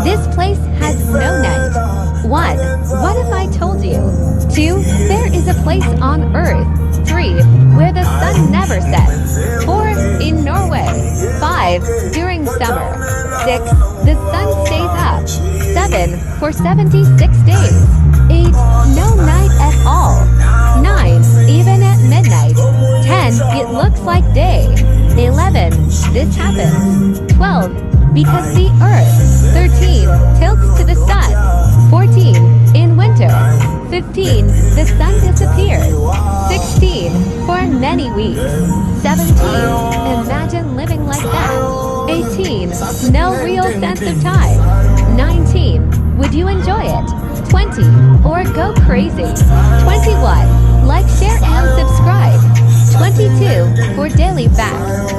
This place has no night. 1. What if I told you? 2. There is a place on Earth. 3. Where the sun never sets. 4. In Norway. 5. During summer. 6. The sun stays up. 7. For 76 days. 8. No night at all. 9. Even at midnight. 10. It looks like day. 11. This happens. 12. Because the Earth. 13. Tilts to the sun. 14. In winter. 15. The sun disappears. 16. For many weeks. 17. Imagine living like that. 18. No real sense of time. 19. Would you enjoy it? 20. Or go crazy. 21. Like, share, and subscribe. 22. For daily facts.